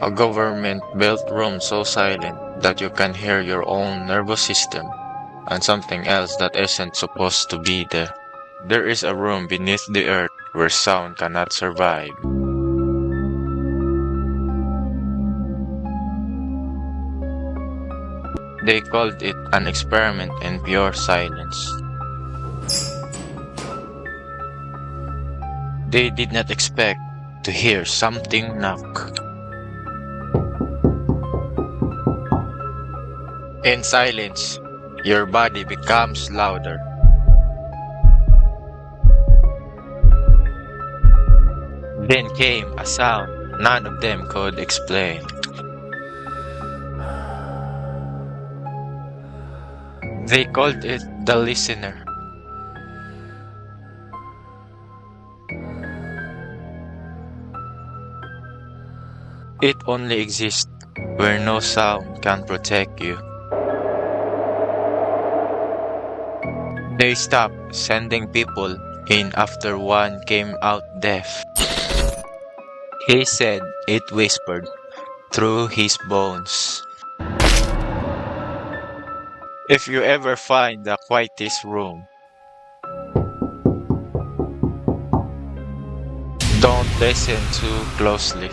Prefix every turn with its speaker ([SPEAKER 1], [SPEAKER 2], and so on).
[SPEAKER 1] A government-built room so silent that you can hear your own nervous system and something else that isn't supposed to be there. There is a room beneath the earth where sound cannot survive. They called it an experiment in pure silence. They did not expect to hear something knock. In silence, your body becomes louder. Then came a sound none of them could explain. They called it the listener. It only exists where no sound can protect you. They stopped sending people in after one came out deaf. He said it whispered through his bones. If you ever find the quietest room, don't listen too closely.